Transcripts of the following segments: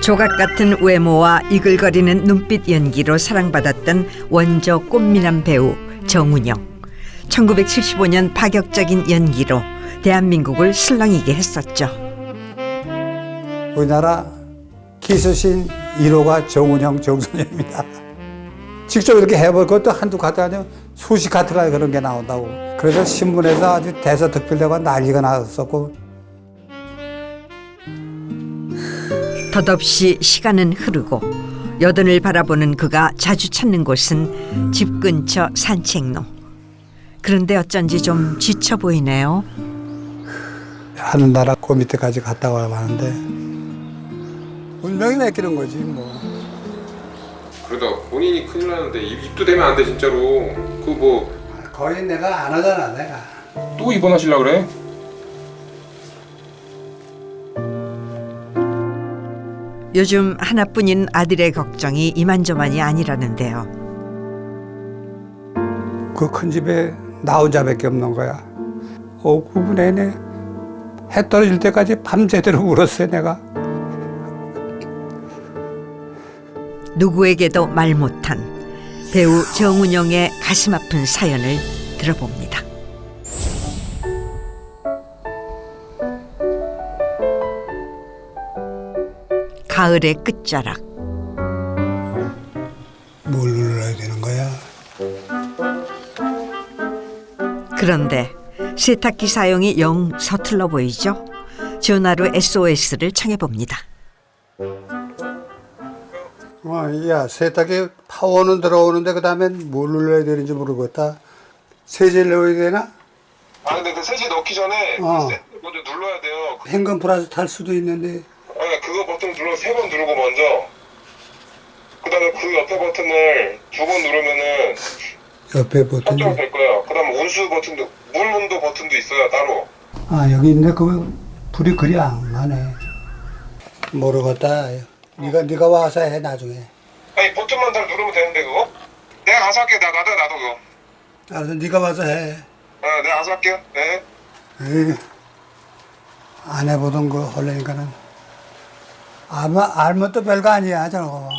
조각 같은 외모와 이글거리는 눈빛 연기로 사랑받았던 원조 꽃미남 배우 정운영. 1975년 파격적인 연기로 대한민국을 술렁이게 했었죠. 우리나라 기수신 1호가 정운영 정선영입니다. 직접 이렇게 해볼 것도 한두 카트 아니고 수십 카트가 그런 게 나온다고. 그래서 신문에서 아주 대서특필되고 난리가 났었고. 덧없이 시간은 흐르고 여든을 바라보는 그가 자주 찾는 곳은 집 근처 산책로. 그런데 어쩐지 좀 지쳐 보이네요. 하늘나라 그 밑에까지 갔다 와봤는데 운명이 맡기는 거지 뭐. 그러다 본인이 큰일 나는데 입도 대면 안 돼 진짜로. 그 뭐 거의 내가 안 하잖아 내가. 또 입원하실라 그래? 요즘 하나뿐인 아들의 걱정이 이만저만이 아니라는데요. 그 큰 집에 나 혼자밖에 없는 거야. 9분 내내 해 떨어질 때까지 밤새도록 울었어요 내가. 누구에게도 말 못한 배우 정운영의 가슴 아픈 사연을 들어봅니다. 가을의 끝자락. 뭘 눌러야 되는 거야? 그런데 세탁기 사용이 영 서툴러 보이죠? 전화로 SOS를 청해봅니다. 야 세탁기 파워는 들어오는데 그 다음에 뭘 눌러야 되는지 모르겠다. 세제를 넣어야 되나? 아 근데 그 세제 넣기 전에 어. 먼저 눌러야 돼요. 현금 플러스 탈 수도 있는데. 아니 그거 버튼 눌러 3번 누르고 먼저. 그다음에 그 옆에 버튼을 2번 누르면은 옆에 버튼이. 설정 될 거예요. 그다음에 온수 버튼도 물 온도 버튼도 있어요 따로. 아 여기 있네. 그 불이 그리 안 나네. 모르겠다. 네가 와서 해 나중에. 아니 버튼만 잘 누르면 되는데 그거? 내가 가서 할게. 나도 그거. 알아서 네가 와서 해. 내가 가서 할게요. 네. 에이, 안 해보던 거 하려니까는 알면 또 별거 아니야 저거.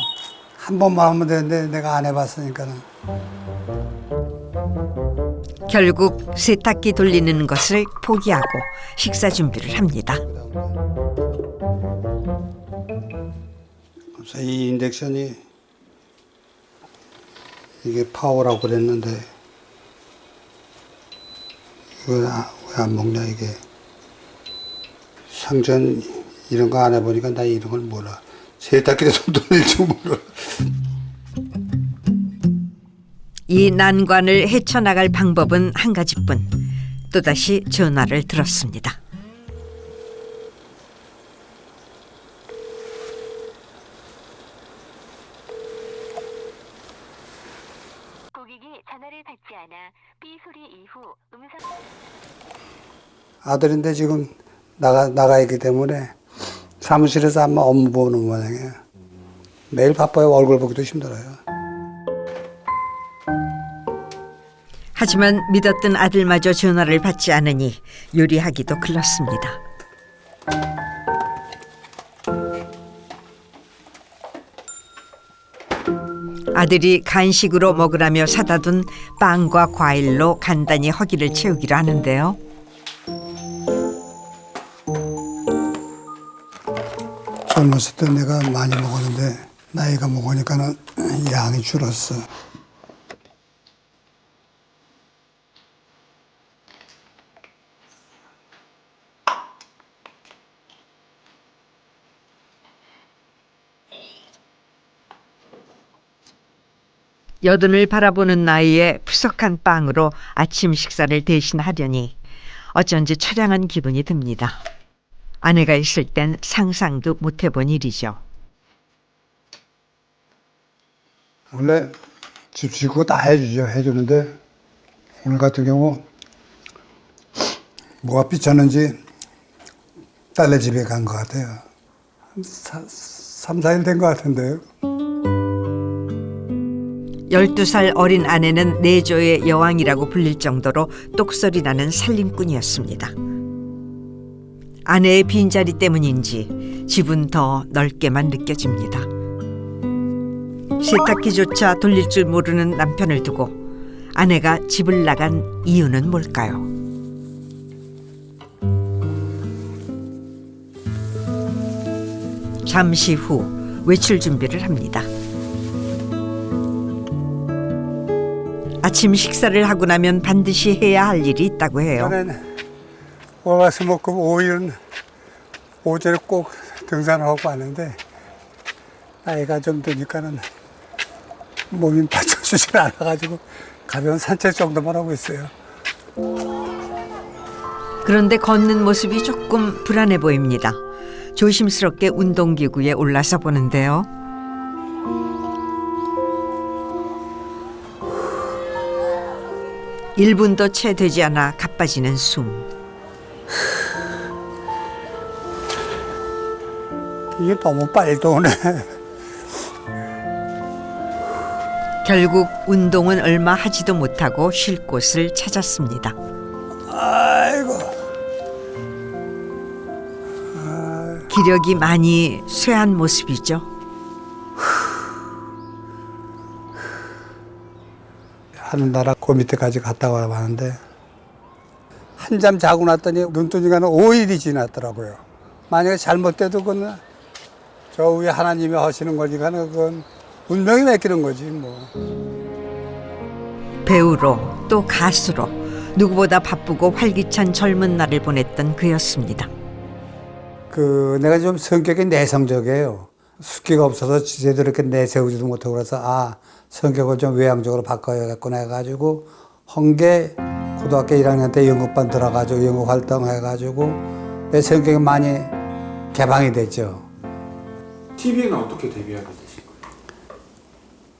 한 번만 하면 되는데 내가 안 해봤으니까는. 결국 세탁기 돌리는 것을 포기하고 식사 준비를 합니다. 그래서 이 인덕션이 이게 파워라고 그랬는데 이거 왜 안 먹냐 이게. 상전 이런 거 안 해보니까 나 이런 걸 몰라. 세탁기에 손 돌릴 줄 몰라. 이 난관을 헤쳐나갈 방법은 한 가지뿐. 또다시 전화를 들었습니다. 고객이 전화를 받지 않아 삐 소리 이후 음성. 아들인데 지금 나가 있기 때문에 사무실에서 아마 업무 보는 모양이에요. 매일 바빠요. 얼굴 보기도 힘들어요. 하지만 믿었던 아들마저 전화를 받지 않으니 요리하기도 글렀습니다. 아들이 간식으로 먹으라며 사다 둔 빵과 과일로 간단히 허기를 채우기로 하는데요. 젊었을 때 내가 많이 먹었는데 나이가 먹으니까는 양이 줄었어. 여든을 바라보는 나이에 푸석한 빵으로 아침 식사를 대신하려니 어쩐지 처량한 기분이 듭니다. 아내가 있을 땐 상상도 못 해본 일이죠. 원래 집 짓고 다 해주는데 오늘 같은 경우 뭐가 삐쳤는지 딸네 집에 간 것 같아요. 한 3, 4일 된 것 같은데요. 12살 어린 아내는 내조의 여왕이라고 불릴 정도로 똑소리 나는 살림꾼이었습니다. 아내의 빈자리 때문인지 집은 더 넓게만 느껴집니다. 세탁기조차 돌릴 줄 모르는 남편을 두고 아내가 집을 나간 이유는 뭘까요? 잠시 후 외출 준비를 합니다. 아침 식사를 하고 나면 반드시 해야 할 일이 있다고 해요. 저는 월화수목금 5일은 오전에 꼭 등산하고 왔는데 나이가 좀 드니까는 몸이 받쳐주질 않아가지고 가벼운 산책 정도만 하고 있어요. 그런데 걷는 모습이 조금 불안해 보입니다. 조심스럽게 운동기구에 올라서 보는데요. (1분도) 채 되지 않아 가빠지는 숨. 이게 너무 빨리 도네. 결국 운동은 얼마 하지도 못하고 쉴 곳을 찾았습니다. 아이고. 기력이 많이 쇠한 모습이죠. 하늘나라 그 밑에까지 갔다 와봤는데 한잠 자고 났더니 눈뜨니까 5일이 지났더라고요. 만약에 잘못돼도 그건 저 위에 하나님이 하시는 거니까 그건 운명이 맡기는 거지 뭐. 배우로 또 가수로 누구보다 바쁘고 활기찬 젊은 날을 보냈던 그였습니다. 내가 좀 성격이 내성적이에요. 숙기가 없어서 제대로 이렇게 내세우지도 못하고 그래서 성격을 좀 외향적으로 바꿔야겠구나 해가지고 헌게 고등학교 1학년 때 연극반 들어가지고 연극 활동해가지고 내 성격이 많이 개방이 됐죠. TV에는 어떻게 데뷔하게 되신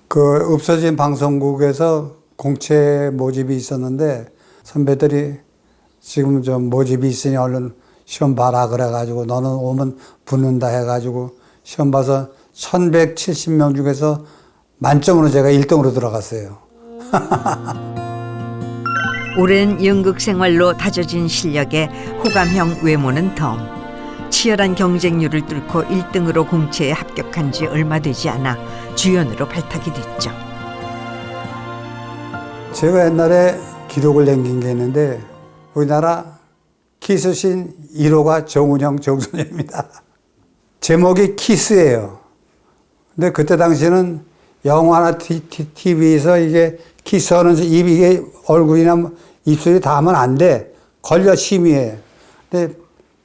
거예요? 없어진 방송국에서 공채 모집이 있었는데 선배들이 지금 좀 모집이 있으니 얼른 시험 봐라 그래가지고 너는 오면 붙는다 해가지고 시험 봐서 1170명 중에서 만점으로 제가 1등으로 들어갔어요. 오랜 연극 생활로 다져진 실력에 호감형 외모는 덤. 치열한 경쟁률을 뚫고 1등으로 공채에 합격한 지 얼마 되지 않아 주연으로 발탁이 됐죠. 제가 옛날에 기록을 남긴 게 있는데 우리나라 키스신 1호가 정운영 정선영입니다. 제목이 키스예요. 근데 그때 당시에는 영화나 TV에서 이게 키스하는 이게 얼굴이나 입술이 닿으면 안 돼. 걸려 심의해. 근데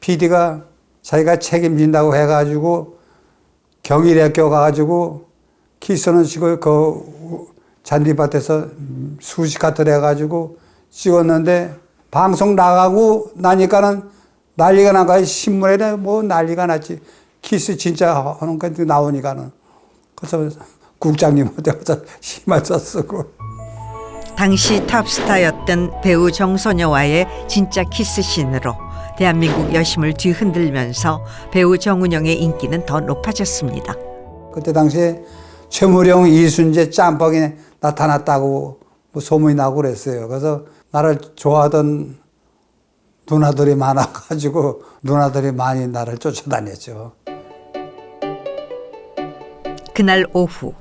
PD가 자기가 책임진다고 해가지고 경희대학교 가가지고 키스하는 식으로 그 잔디밭에서 수십 카트를 해가지고 찍었는데 방송 나가고 나니까는 난리가 난 거야. 신문에 뭐 난리가 났지. 키스 진짜 하는 거 나오니까는. 그래서 국장님한테 와서 심할서 쓰고. 당시 탑스타였던 배우 정소녀와의 진짜 키스신으로 대한민국 여심을 뒤흔들면서 배우 정운영의 인기는 더 높아졌습니다. 그때 당시에 최무령, 이순재 짬뽕이 나타났다고 뭐 소문이 나고 그랬어요. 그래서 나를 좋아하던 누나들이 많아가지고 누나들이 많이 나를 쫓아다녔죠. 그날 오후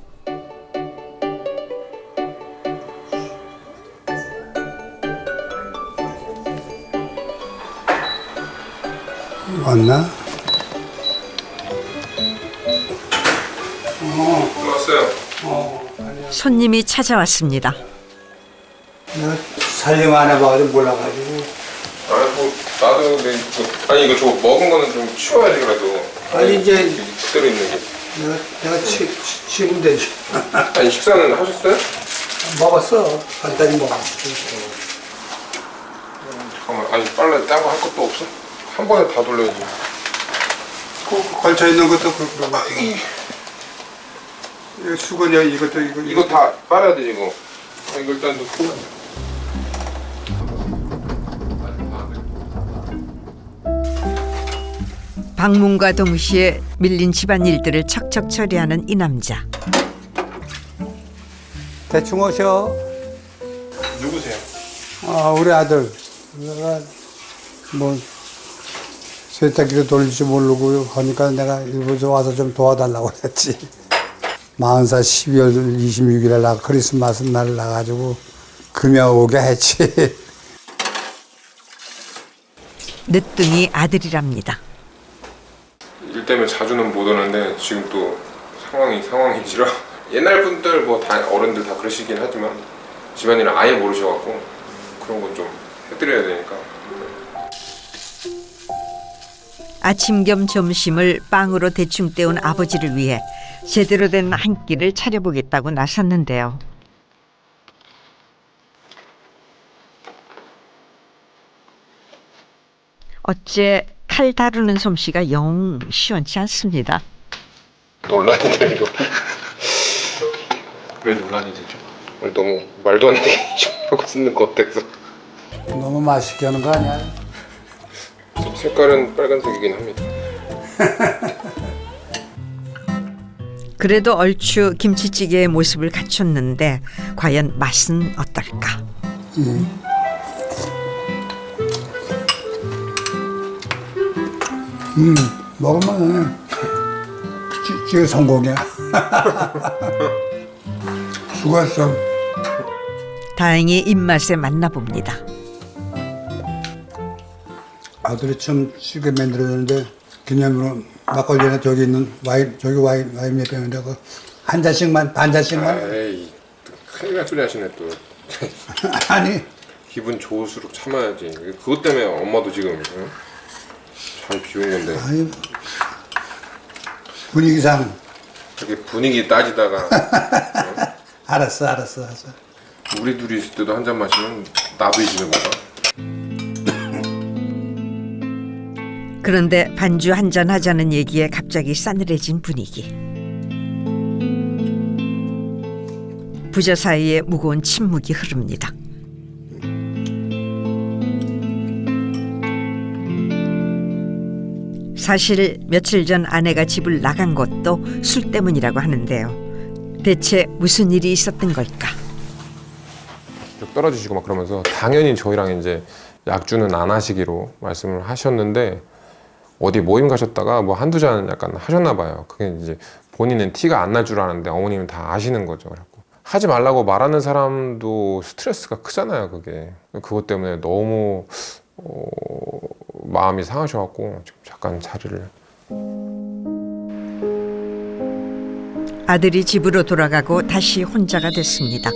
왔나? 들어왔어요. 손님이 찾아왔습니다. 내가 살림 안 해봐가지고 몰라가지고. 나도 아니 이거 저거 먹은 거는 좀 치워야지 그래도. 아니, 이제 그대로 있는 게. 내가 치면 되지. 아니 식사는 하셨어요? 먹었어. 간단히 먹었어. 잠깐만, 아니 빨래 따고 할 것도 없어? 한 번에 다 돌려야지. 걸쳐 있는 것도 그런 거. 이거 수건이야 이것도 이거 다 빨아야 되지 이거. 이거 일단 넣고. 방문과 동시에 밀린 집안일들을 척척 처리하는 이 남자. 대충 오셔. 누구세요? 우리 아들. 내가 뭐 세탁기도 돌릴 줄 모르고 하니까 내가 일부러 와서 좀 도와달라고 그랬지. 40살 12월 26일에 나 크리스마스 날 나가지고 금요 오게 했지. 늦둥이 아들이랍니다. 일 때문에 자주는 못 오는데 지금 또 상황이지라 옛날 분들 뭐 다 어른들 다 그러시긴 하지만 집안일을 아예 모르셔갖고 그런 건 좀 해드려야 되니까. 아침 겸 점심을 빵으로 대충 때운 아버지를 위해 제대로 된 한 끼를 차려보겠다고 나섰는데요. 어째 칼 다루는 솜씨가 영 시원치 않습니다. 논란이 돼 이거. 왜 논란이 되죠? 너무 말도 안 되게 하고 쓰는 것 같아서. 너무 맛있게 하는 거 아니야? 색깔은 빨간색이긴 합니다. 그래도 얼추 김치찌개의 모습을 갖췄는데 과연 맛은 어떨까? 먹으면 찌개 성공이야. 수고했어. 다행히 입맛에 맞나 봅니다. 아들이 처음 찌개 만들었는데 기념으로 막걸리나 저기 있는 와인 몇 병인데 그 한 잔씩만 반 잔씩만. 에이 큰일 날 소리 하시네 또. 아니 기분 좋을수록 참아야지. 그것 때문에 엄마도 지금 응? 잘 비운 건데. 아니 분위기상. 이렇게 분위기 따지다가 알았어. 우리 둘이 있을 때도 한 잔 마시면 나도 이 집에 먹어. 그런데 반주 한잔 하자는 얘기에 갑자기 싸늘해진 분위기. 부자 사이에 무거운 침묵이 흐릅니다. 사실 며칠 전 아내가 집을 나간 것도 술 때문이라고 하는데요. 대체 무슨 일이 있었던 걸까? 쭉 떨어지시고 막 그러면서 당연히 저희랑 이제 약주는 안 하시기로 말씀을 하셨는데 어디 모임 가셨다가 뭐 한두 잔 약간 하셨나 봐요. 그게 이제 본인은 티가 안 날 줄 아는데 어머님은 다 아시는 거죠. 그래갖고 하지 말라고 말하는 사람도 스트레스가 크잖아요. 그게 그것 때문에 너무 마음이 상하셔갖고 지금 잠깐 자리를. 아들이 집으로 돌아가고 다시 혼자가 됐습니다.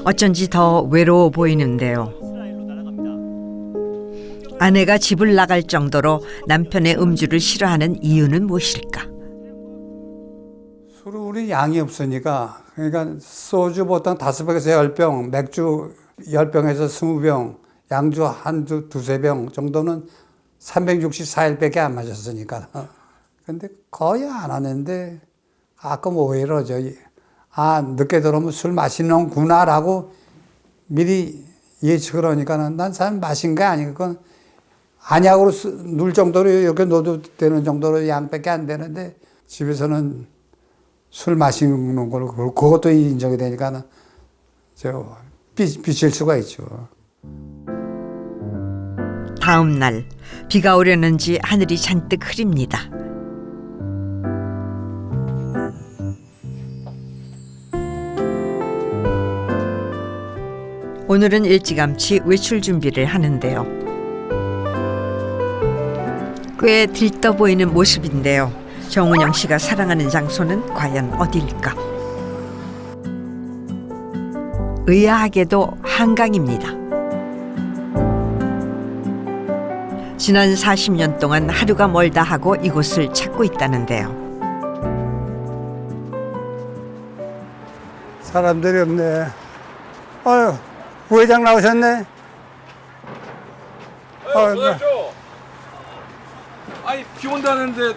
어쩐지 더 외로워 보이는데요. 아내가 집을 나갈 정도로 남편의 음주를 싫어하는 이유는 무엇일까? 술은 우리 양이 없으니까 그러니까 소주 보통 5병에서 10병, 맥주 10병에서 20병, 양주 한두 두세 병 정도는 364일밖에 안 마셨으니까. 근데 거의 안 하는데 가끔 오해를 아 늦게 들어오면 술 마시는구나라고 미리 예측을 하니까 난 사람 마신 게 아니고 그건 안약으로 눌 정도로 이렇게 넣어도 되는 정도로 양밖에 안 되는데 집에서는 술 마시는 걸로 그것도 인정이 되니까 삐칠 수가 있죠. 다음 날 비가 오려는지 하늘이 잔뜩 흐립니다. 오늘은 일찌감치 외출 준비를 하는데요. 꽤 들떠 보이는 모습인데요. 정운영 씨가 사랑하는 장소는 과연 어딜까? 의아하게도 한강입니다. 지난 40년 동안 하루가 멀다 하고 이곳을 찾고 있다는데요. 사람들이 없네. 아유, 부회장 나오셨네. 아니 비 온다는데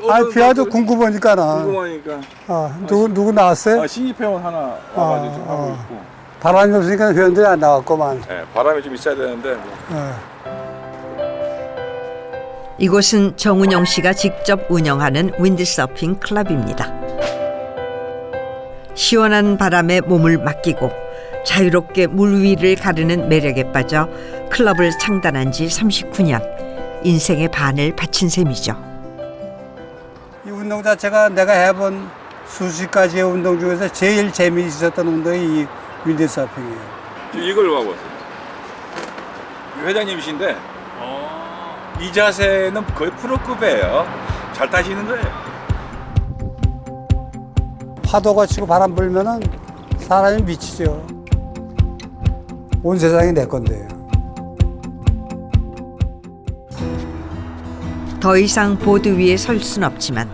아니, 비와도 궁금하니까 나. 궁금하니까 누구 나왔어요? 신입회원 하나 와가지고 지금 하고 있고. 바람이 없으니까 회원들이 안 나왔구만. 네, 바람이 좀 있어야 되는데 뭐. 이곳은 정운영 씨가 직접 운영하는 윈드서핑 클럽입니다. 시원한 바람에 몸을 맡기고 자유롭게 물 위를 가르는 매력에 빠져 클럽을 창단한 지 39년. 인생의 반을 바친 셈이죠. 이 운동 자체가 내가 해본 수십 가지의 운동 중에서 제일 재미있었던 운동이 이 윈드서핑이에요. 이걸 봐보세요. 회장님이신데 이 자세는 거의 프로급이에요. 잘 타시는 거예요. 파도가 치고 바람 불면은 사람이 미치죠. 온 세상이 내 건데요. 더 이상 보드 위에 설 순 없지만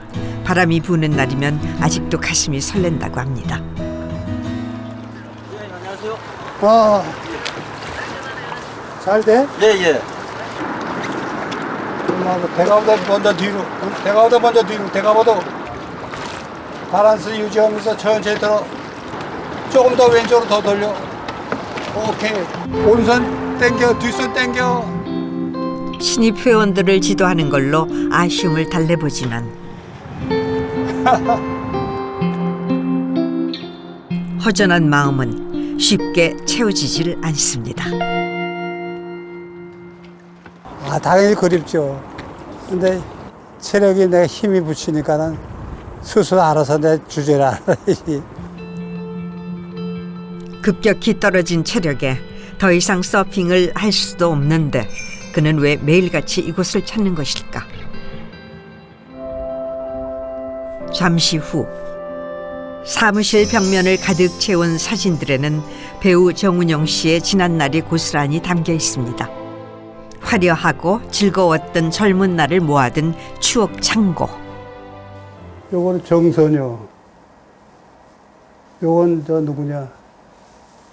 바람이 부는 날이면 아직도 가슴이 설렌다고 합니다. 잘 돼? 예. 대가보다 먼저 뒤로, 대가보다 먼저 뒤로, 대가보다 바란스 유지하면서 천천히 들어. 조금 더 왼쪽으로 더 돌려. 오케이. 오른손 당겨, 뒷손 당겨. 신입 회원들을 지도하는 걸로 아쉬움을 달래보지만 허전한 마음은 쉽게 채워지질 않습니다. 당연히 그립죠. 근데 체력이 내 힘이 붙이니까는 스스로 알아서 내 주제를 알아야지. 급격히 떨어진 체력에 더 이상 서핑을 할 수도 없는데 그는 왜 매일같이 이곳을 찾는 것일까? 잠시 후 사무실 벽면을 가득 채운 사진들에는 배우 정운영 씨의 지난날이 고스란히 담겨 있습니다. 화려하고 즐거웠던 젊은 날을 모아둔 추억 창고. 요거는 정선효. 요건 저 누구냐?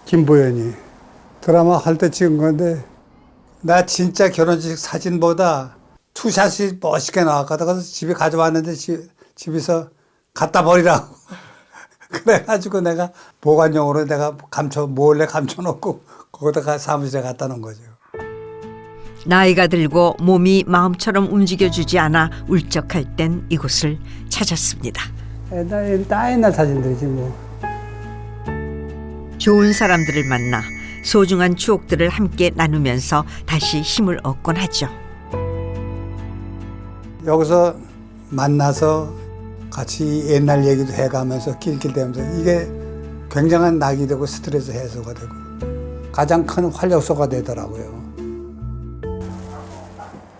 김보연이. 드라마 할 때 찍은 건데 나 진짜 결혼식 사진보다 투샷이 멋있게 나왔거든. 그래서 집에 가져왔는데 집에서 갖다 버리라고. 그래가지고 내가 보관용으로 내가 몰래 감춰놓고 거기다가 사무실에 갖다 놓은 거죠. 나이가 들고 몸이 마음처럼 움직여주지 않아 울적할 땐 이곳을 찾았습니다. 옛날 사진들이지 뭐. 좋은 사람들을 만나 소중한 추억들을 함께 나누면서 다시 힘을 얻곤 하죠. 여기서 만나서 같이 옛날 얘기도 해가면서 낄낄대면서 이게 굉장한 낙이 되고 스트레스 해소가 되고 가장 큰 활력소가 되더라고요.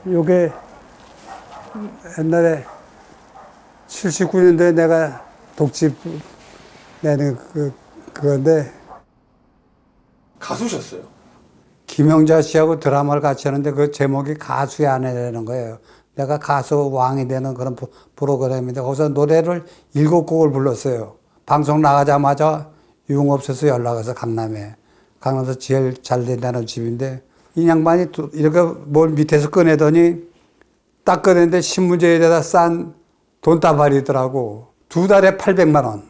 이게 옛날에 79년도에 내가 독집 내는 그건데 가수셨어요? 김영자 씨하고 드라마를 같이 하는데 그 제목이 가수의 아내라는 거예요. 내가 가수 왕이 되는 그런 프로그램인데 거기서 노래를 7곡을 불렀어요. 방송 나가자마자 유흥업소에서 연락 와서 강남에서 제일 잘 된다는 집인데 이 양반이 이렇게 뭘 밑에서 꺼내더니 딱 꺼냈는데 신문지에다 싼 돈다발이더라고. 2달에 800만 원.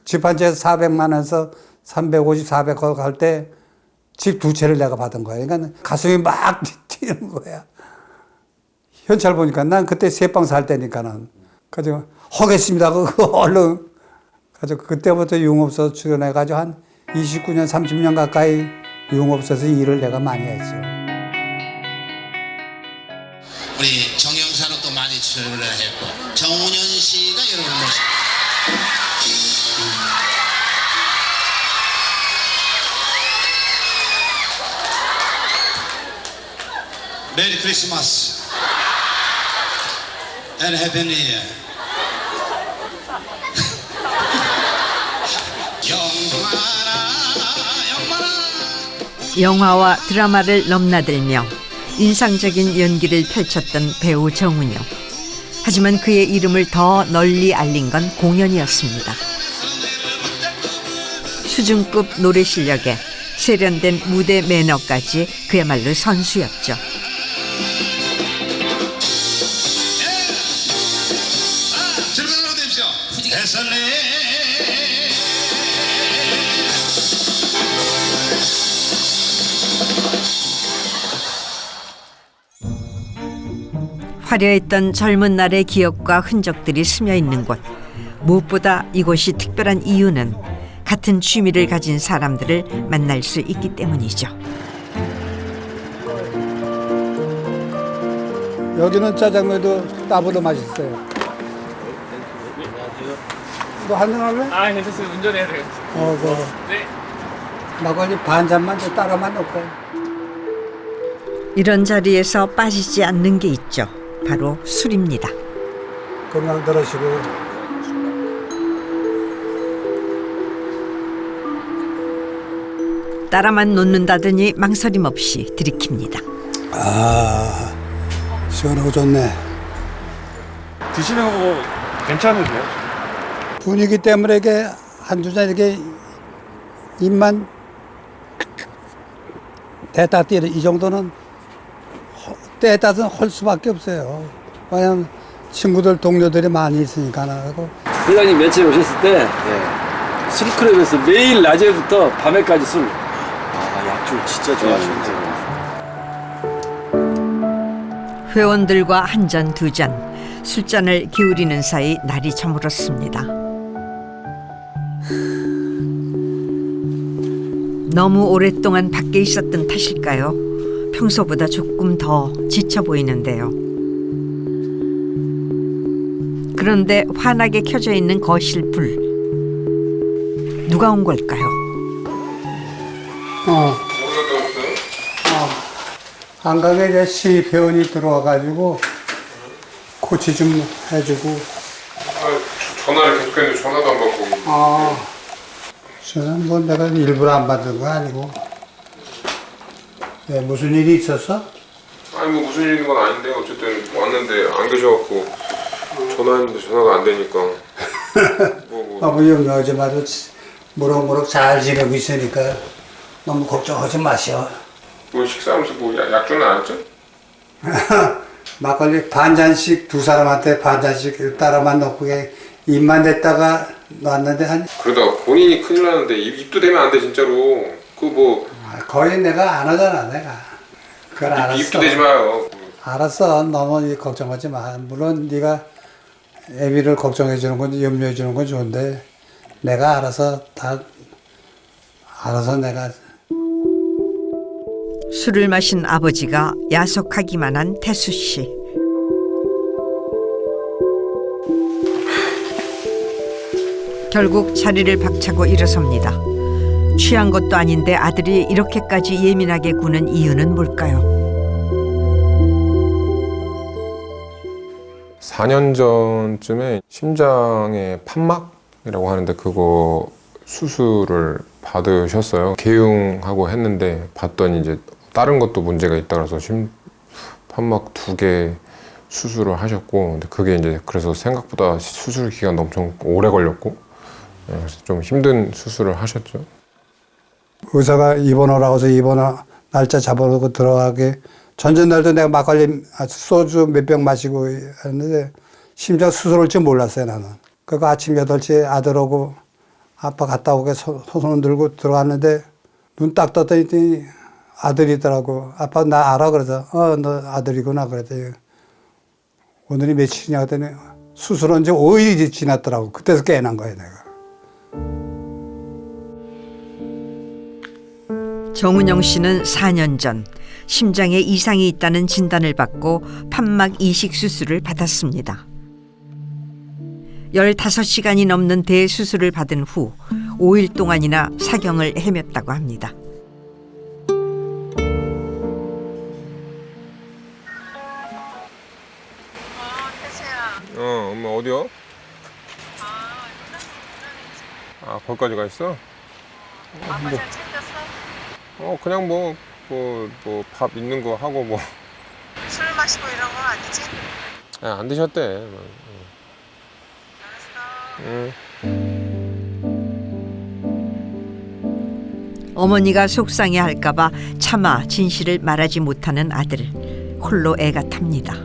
집 한 채에서 400만 원에서 350, 400억 할 때 집 2채를 내가 받은 거야. 그러니까 가슴이 막 뛰는 거야. 현찰 보니까 난 그때 세방 살 때니까는. 그래서 하겠습니다. 얼른. 그래서 그때부터 유흥업소 출연해가지고 한 29년, 30년 가까이 유흥업소에서 일을 내가 많이 했죠. 우리 정영사로 또 많이 출연을 했고 정운현 씨가 여러분을 모십니다. 메리 크리스마스 and 해피 뉴 이어. 영화와 드라마를 넘나들며 인상적인 연기를 펼쳤던 배우 정운영. 하지만 그의 이름을 더 널리 알린 건 공연이었습니다. 수준급 노래 실력에 세련된 무대 매너까지 그야말로 선수였죠. 즐거운 되십시오. 대선례. 화려했던 젊은 날의 기억과 흔적들이 스며 있는 곳. 무엇보다 이곳이 특별한 이유는 같은 취미를 가진 사람들을 만날 수 있기 때문이죠. 여기는 짜장면도 따보다 맛있어요. 너 한잔 할래? 아, 괜찮습니다. 운전해야 돼요. 네. 막걸리 반 잔만 더 따라만 넣을까? 이런 자리에서 빠지지 않는 게 있죠. 바로 술입니다. 건강 들으시고. 따라만 놓는다더니 망설임 없이 들이킵니다. 아, 시원하고 좋네. 드시는 거 괜찮으세요? 분위기 때문에 이게 한두 잔 이렇게 입만 대따 뛰는 이 정도는 때에 따라서 할 수밖에 없어요. 왜냐면 친구들 동료들이 많이 있으니까 하고. 회장님 며칠 오셨을 때 술클럽에서 매일 낮에부터 밤에까지 술. 아, 약주 진짜 좋아하시는데. 회원들과 한 잔, 두 잔, 술잔을 기울이는 사이 날이 저물었습니다. 너무 오랫동안 밖에 있었던 탓일까요? 평소보다 조금 더 지쳐 보이는데요. 그런데 환하게 켜져 있는 거실 불. 누가 온 걸까요? 한강에 이제 시회원이 들어와가지고 코치 좀 해주고. 전화를 계속했는데 전화도 안 받고. 저는 뭐 내가 일부러 안 받은 거 아니고. 네, 무슨 일이 있었어? 아니 뭐 무슨 일인 건 아닌데 어쨌든 왔는데 안 계셔갖고 전화했는데 전화가 안 되니까. 아버지 영양하지 마도 무럭무럭 잘 지내고 있으니까 너무 걱정하지 마시오. 뭐 식사하면서 뭐 약주는 안 했죠? 막걸리 반 잔씩 두 사람한테 반 잔씩 따라만 넣고 그냥 입만 댔다가 놨는데 한 그러다가 본인이 큰일 나는데 입도 대면 안 돼 진짜로. 그 뭐 거의 내가 안 하잖아 내가. 그걸 알았어. 입도 대지 마요. 알았어. 너무 걱정하지 마. 물론 네가 애비를 걱정해 주는 건 염려해 주는 건 좋은데 내가 알아서 내가. 술을 마신 아버지가 야속하기만 한 태수 씨. 결국 자리를 박차고 일어섭니다. 취한 것도 아닌데 아들이 이렇게까지 예민하게 구는 이유는 뭘까요? 4년 전쯤에 심장에 판막이라고 하는데 그거 수술을 받으셨어요. 개용하고 했는데 봤더니 이제 다른 것도 문제가 있다 그래서 판막 2개 수술을 하셨고, 근데 그게 이제 그래서 생각보다 수술 기간도 엄청 오래 걸렸고, 그래서 좀 힘든 수술을 하셨죠. 의사가 입원하라고 해서 입원 날짜 잡아놓고 들어가게 전전날도 내가 막걸리 소주 몇 병 마시고 했는데 심장 수술할 줄 몰랐어요 나는. 그거 아침 8시에 아들 오고 아빠 갔다 오게 손 들고 들어갔는데 눈 딱 떴더니 아들이더라고. 아빠 나 알아? 그래서 너 아들이구나 그랬더니 오늘이 며칠이냐 했더니 수술한 지 5일이 지났더라고. 그때서 깨어난 거예요 내가. 정은영 씨는 4년 전 심장에 이상이 있다는 진단을 받고 판막 이식 수술을 받았습니다. 15시간이 넘는 대수술을 받은 후 5일 동안이나 사경을 헤맸다고 합니다. 엄마 어디요? 거기까지 가 있어? 아빠 잘 챙겼어? 그냥 뭐 밥 있는 거 하고 뭐. 술 마시고 이런 건 아니지? 안 드셨대. 알았어. 어머니가 속상해할까봐 차마 진실을 말하지 못하는 아들. 홀로 애가 탑니다.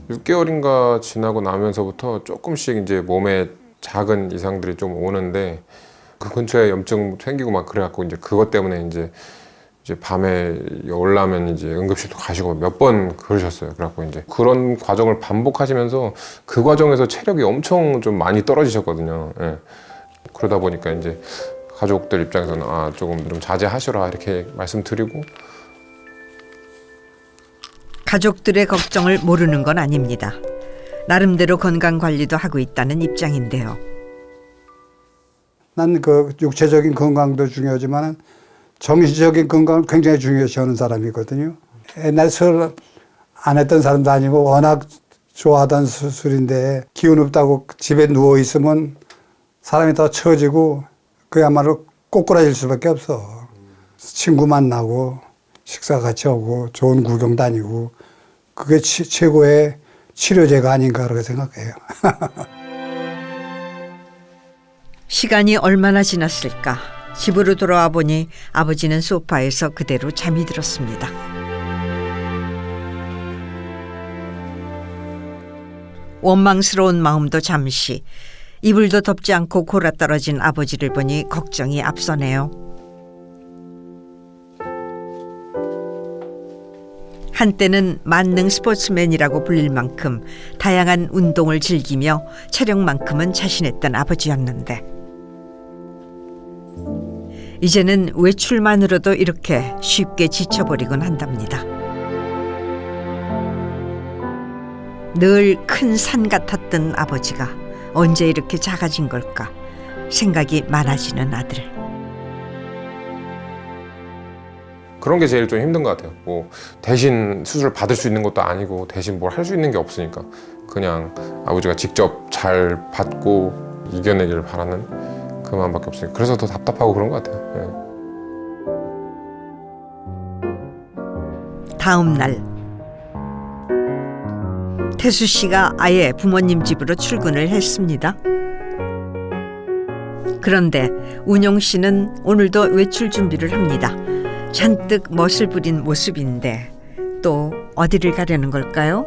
6개월인가 지나고 나면서부터 조금씩 이제 몸에 작은 이상들이 좀 오는데 그 근처에 염증 생기고 막 그래갖고 이제 그것 때문에 이제 밤에 올라면 이제 응급실도 가시고 몇 번 그러셨어요. 그래갖고 이제 그런 과정을 반복하시면서 그 과정에서 체력이 엄청 좀 많이 떨어지셨거든요. 예. 그러다 보니까 이제 가족들 입장에서는 조금 좀 자제하시라 이렇게 말씀드리고. 가족들의 걱정을 모르는 건 아닙니다. 나름대로 건강 관리도 하고 있다는 입장인데요. 난 그 육체적인 건강도 중요하지만 정신적인 건강을 굉장히 중요시하는 사람이거든요. 옛날 술 안 했던 사람도 아니고 워낙 좋아하던 술인데 기운 없다고 집에 누워 있으면 사람이 더 처지고 그야말로 꼬꾸라질 수밖에 없어. 친구 만나고 식사 같이 하고 좋은 구경 다니고 그게 최고의 치료제가 아닌가 그렇게 생각해요. 시간이 얼마나 지났을까. 집으로 돌아와 보니 아버지는 소파에서 그대로 잠이 들었습니다. 원망스러운 마음도 잠시, 이불도 덮지 않고 골아떨어진 아버지를 보니 걱정이 앞서네요. 한때는 만능 스포츠맨이라고 불릴 만큼 다양한 운동을 즐기며 체력만큼은 자신했던 아버지였는데 이제는 외출만으로도 이렇게 쉽게 지쳐버리곤 한답니다. 늘 큰 산 같았던 아버지가 언제 이렇게 작아진 걸까 생각이 많아지는 아들. 그런 게 제일 좀 힘든 것 같아요. 뭐 대신 수술 받을 수 있는 것도 아니고 대신 뭘 할 수 있는 게 없으니까 그냥 아버지가 직접 잘 받고 이겨내기를 바라는 그 마음밖에 없으니까 그래서 더 답답하고 그런 것 같아요. 다음 날 태수 씨가 아예 부모님 집으로 출근을 했습니다. 그런데 운용 씨는 오늘도 외출 준비를 합니다. 잔뜩 멋을 부린 모습인데 또 어디를 가려는 걸까요?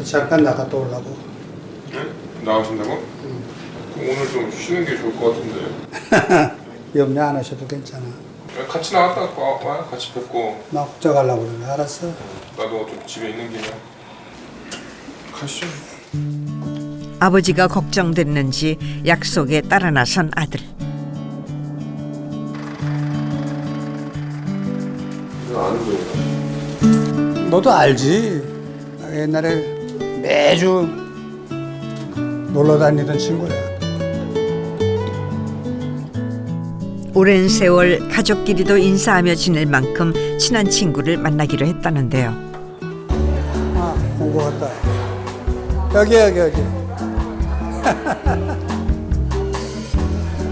잠깐 나갔다 오려고. 네? 나가신다고? 오늘 좀 쉬는 게 좋을 것 같은데. 염려 안 하셔도 괜찮아. 같이 나갔다 와요. 같이 뵙고. 나 혼자 가려고 그러네. 알았어. 나도 좀 집에 있는 김에 가시죠. 아버지가 걱정됐는지 약속에 따라 나선 아들. 이거 아는 분이다. 너도 알지. 옛날에 매주 놀러 다니던 친구야. 오랜 세월 가족끼리도 인사하며 지낼 만큼 친한 친구를 만나기로 했다는데요. 아, 온 것 같다. 여기.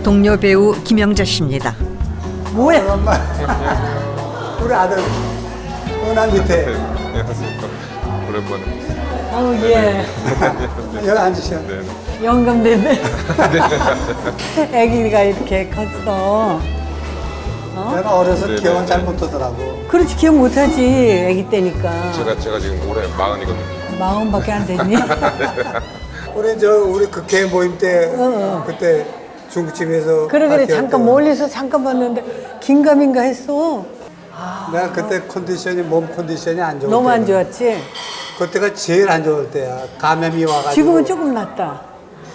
동료 배우 김영자 씨입니다. 뭐야? 엄마. 우리 아들. 은하 밑에. 안녕하십니까. 오랜만에. 예. 여기 앉으셔. 네. 영감되네. 아기가 이렇게 컸어. 내가 어려서 네네. 기억은 잘 못하더라고. 그렇지, 기억 못하지. 아기 때니까. 제가 지금 올해 40이거든요. 마음밖에 안 됐니? 우리 국회 모임 때 그때 중국집에서 그래, 파티할 잠깐 때 멀리서 잠깐 봤는데 긴가민가 했어. 내가 그때 몸 컨디션이 안 좋을 너무 안 때는 좋았지? 그때가 제일 안 좋을 때야. 감염이 와가지고. 지금은 조금 낫다.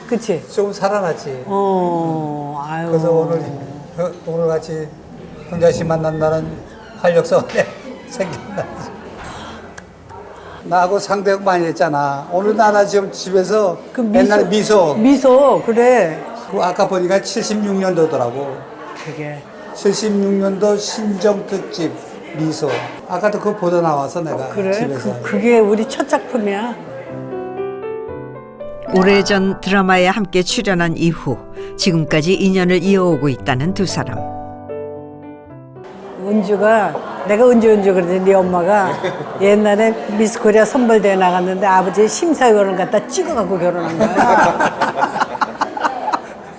그치? 조금 살아났지. 아유. 그래서 오늘 같이 형자 씨 만난다는 활력소가 생겼나. 나하고 상대하고 많이 했잖아. 오늘 나 지금 집에서 옛날에 미소, 그래. 그 아까 보니까 76년도더라고. 그게. 76년도 신정특집 미소. 아까도 그거 보다 나와서 내가 그래? 집에서. 그게 우리 첫 작품이야. 오래전 드라마에 함께 출연한 이후 지금까지 인연을 이어오고 있다는 두 사람. 내가 은주 그러지, 네 엄마가 옛날에 미스코리아 선발대회 나갔는데 아버지 심사위원을 갖다 찍어갖고 결혼한 거야.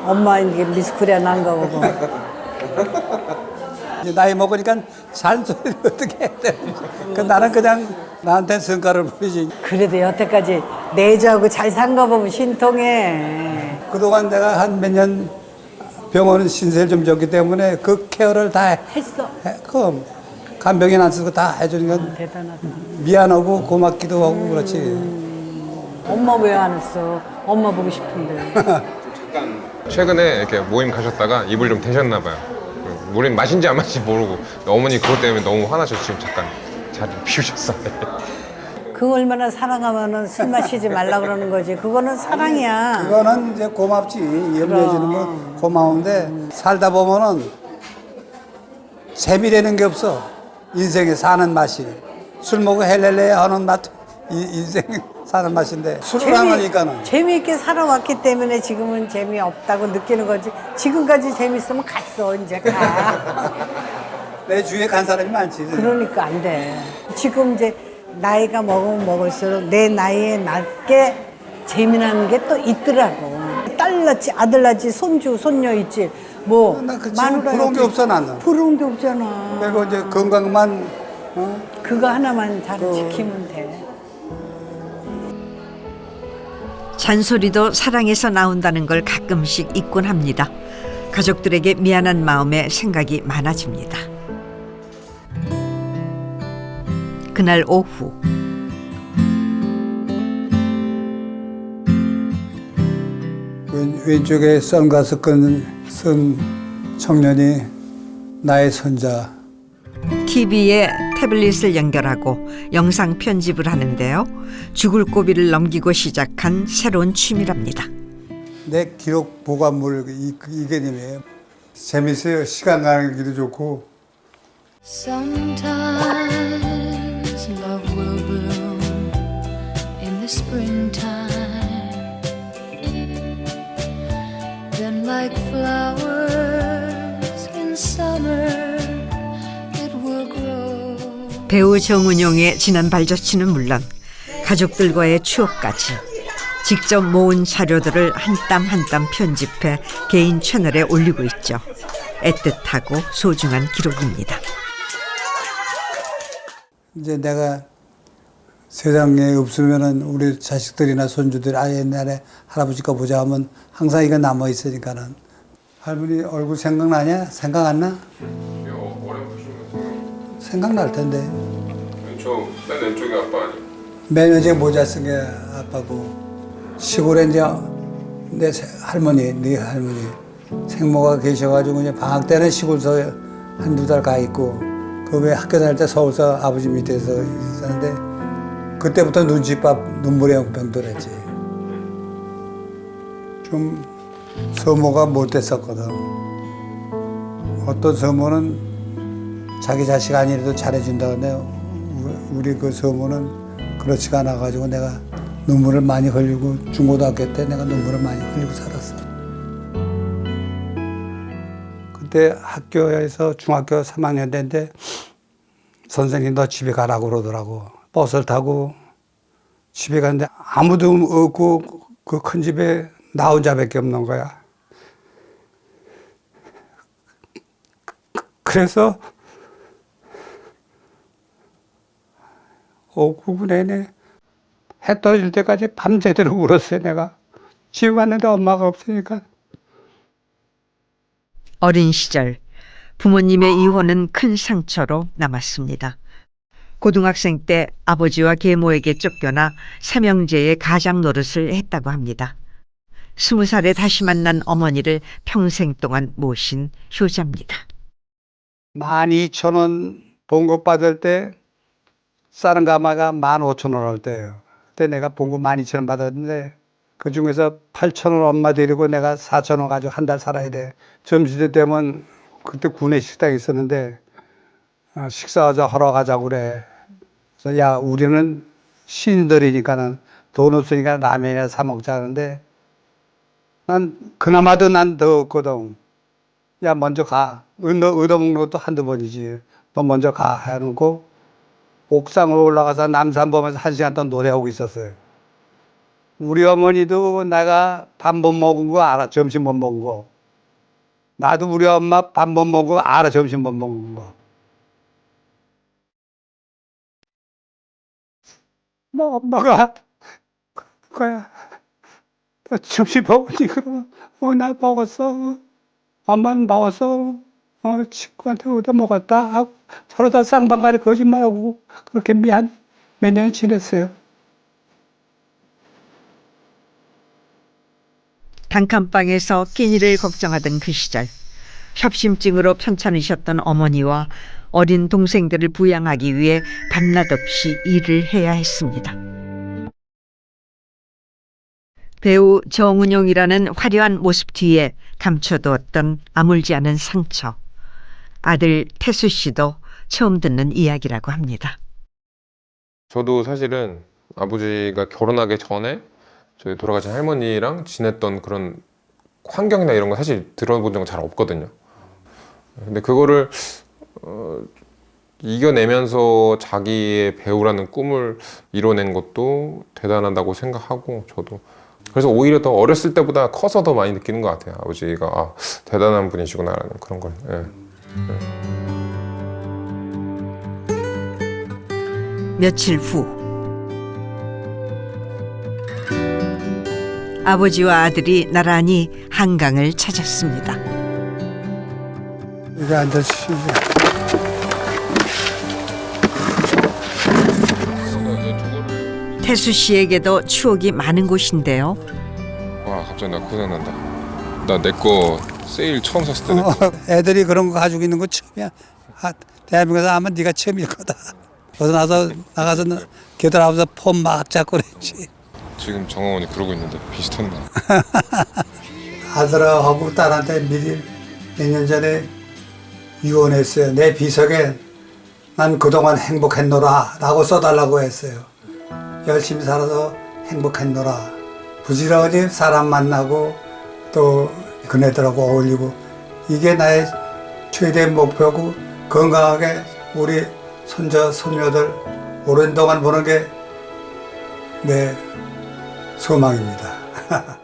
엄마 이게 미스코리아 난 거고. 이제 나이 먹으니까 잔소리를 어떻게 해야 돼. 나는 그냥 나한테 성과를 부리지. 그래도 여태까지 내조하고 잘 산 거 보면 신통해. 그동안 내가 한 몇 년 병원 신세를 좀 졌기 때문에 그 케어를 다 했어. 그럼 간병인 안 쓰고 다 해주니까 대단하다. 미안하고 고맙기도 하고 그렇지. 엄마 왜 안 했어? 엄마 보고 싶은데. 잠깐 최근에 이렇게 모임 가셨다가 입을 좀 대셨나 봐요. 모임 마신지 안 마신지 모르고 어머니 그것 때문에 너무 화나셔서 지금 잠깐 자리 비우셨어요. 그 얼마나 사랑하면은 술 마시지 말라 그러는 거지. 그거는 사랑이야. 그거는 이제 고맙지. 염려해주는 건 고마운데 살다 보면은 재미라는 게 없어. 인생에 사는 맛이. 술 먹고 헬렐레 하는 맛, 인생 사는 맛인데 술을 안 하니까는. 재미있게 살아왔기 때문에 지금은 재미없다고 느끼는 거지. 지금까지 재밌으면 갔어, 이제 가. 내 주위에 간 사람이 많지. 그러니까 안 돼. 지금 이제 나이가 먹으면 먹을수록 내 나이에 맞게 재미나는 게 또 있더라고. 딸 낳지, 아들 낳지, 손주, 손녀 있지. 뭐 나 그 마누라 부러운 게 없어 나는. 부러운 게 없잖아. 그리고 이제 건강만 그거 하나만 잘 지키면 돼. 잔소리도 사랑에서 나온다는 걸 가끔씩 잊곤 합니다. 가족들에게 미안한 마음에 생각이 많아집니다. 그날 오후 왼쪽에 선글라스 쓴 청년이 나의 손자. TV에 태블릿을 연결하고 영상 편집을 하는데요. 죽을 고비를 넘기고 시작한 새로운 취미랍니다. 내 기록 보관물 이 개념이에요. 재밌어요. 시간 가기도 좋고. Sometimes love will bloom in the springtime. Then like flowers in summer it will grow. 배우 정은용의 지난 발자취는 물론 가족들과의 추억까지 직접 모은 자료들을 한 땀 한 땀 편집해 개인 채널에 올리고 있죠. 애틋하고 소중한 기록입니다. 이제 내가 세상에 없으면은 우리 자식들이나 손주들이 옛날에 할아버지 거 보자 하면 항상 이거 남아 있으니까는. 할머니 얼굴 생각나냐? 생각 안 나? 생각날 텐데. 맨 왼쪽이 아빠 아니에요? 맨 왼쪽에 모자 쓴 게 아빠고, 시골에 이제 내 할머니, 네 할머니 생모가 계셔가지고 이제 방학 때는 시골서 한두 달 가 있고, 그 외에 학교 다닐 때 서울서 아버지 밑에서 있었는데, 그때부터 눈치밥 눈물의 병들었지. 좀 서모가 못됐었거든. 어떤 서모는 자기 자식 아니라도 잘해준다는데 우리 그 서모는 그렇지가 않아가지고 내가 눈물을 많이 흘리고, 중고등학교 때 내가 눈물을 많이 흘리고 살았어. 그때 학교에서 중학교 3학년 때인데 선생님 너 집에 가라고 그러더라고. 버스를 타고 집에 갔는데 아무도 없고 그 큰 집에 나 혼자밖에 없는 거야. 그래서 오후 9분 내내 해 떨어질 때까지 밤새도록 울었어요, 내가. 집에 왔는데 엄마가 없으니까. 어린 시절 부모님의 이혼은 큰 상처로 남았습니다. 고등학생 때 아버지와 계모에게 쫓겨나 삼형제의 가장 노릇을 했다고 합니다. 20살에 다시 만난 어머니를 평생 동안 모신 효자입니다. 12,000원 봉급 받을 때 쌀은 가마가 15,000원 할 때예요. 그때 내가 봉급 12,000원 받았는데 그 중에서 8,000원 엄마 데리고 내가 4,000원 가지고 한 달 살아야 돼. 점심때 되면 그때 구내 식당이 있었는데 식사하러 가자고 그래. 그래서 야, 우리는 신인들이니까는 돈 없으니까 라면이나 사 먹자는데 난 그나마도 난 더 없거든. 야, 먼저 가. 너 얻어먹는 것도 한두 번이지. 너 먼저 가. 해놓고 옥상으로 올라가서 남산 보면서 1시간 동안 노래하고 있었어요. 우리 어머니도 내가 밥 못 먹은 거 알아. 점심 못 먹은 거. 나도 우리 엄마 밥 못 먹은 거 알아. 점심 못 먹은 거. 뭐 엄마가 그거야. 너 점심 먹었니? 그러면 나 먹었어. 엄마는 먹었어. 친구한테 얻어 먹었다 하고 서로 다 쌍방간에 거짓말하고 그렇게 몇 년 지냈어요. 단칸방에서 끼니를 걱정하던 그 시절 협심증으로 편찮으셨던 어머니와 어린 동생들을 부양하기 위해 밤낮 없이 일을 해야 했습니다. 배우 정은용이라는 화려한 모습 뒤에 감춰두었던 아물지 않은 상처. 아들 태수 씨도 처음 듣는 이야기라고 합니다. 저도 사실은 아버지가 결혼하기 전에 저희 돌아가신 할머니랑 지냈던 그런 환경이나 이런 거 사실 들어본 적은 잘 없거든요. 근데 그거를 이겨내면서 자기의 배우라는 꿈을 이뤄낸 것도 대단하다고 생각하고 저도 그래서 오히려 더 어렸을 때보다 커서 더 많이 느끼는 것 같아요. 아버지가 아, 대단한 분이시구나라는 그런 걸. 예. 며칠 후 아버지와 아들이 나란히 한강을 찾았습니다. 여기 앉아서 쉬자. 태수 씨에게도 추억이 많은 곳인데요. 와 갑자기 나 고생난다. 나 내 거 세일 처음 샀을 때. 애들이 그런 거 가지고 있는 거 처음이야. 대한민국에서 아마 네가 처음일 거다. 그래서 나가서 걔들 앞에서 폰 막 잡고 그랬지. 지금 정어머니 그러고 있는데 비슷한 거. 아들하고 딸한테 미리 몇 년 전에 유언했어요. 내 비석에 난 그동안 행복했노라 라고 써달라고 했어요. 열심히 살아서 행복했노라. 부지런히 사람 만나고 또 그네들하고 어울리고 이게 나의 최대 목표고 건강하게 우리 손자 손녀들 오랜 동안 보는 게 내 소망입니다.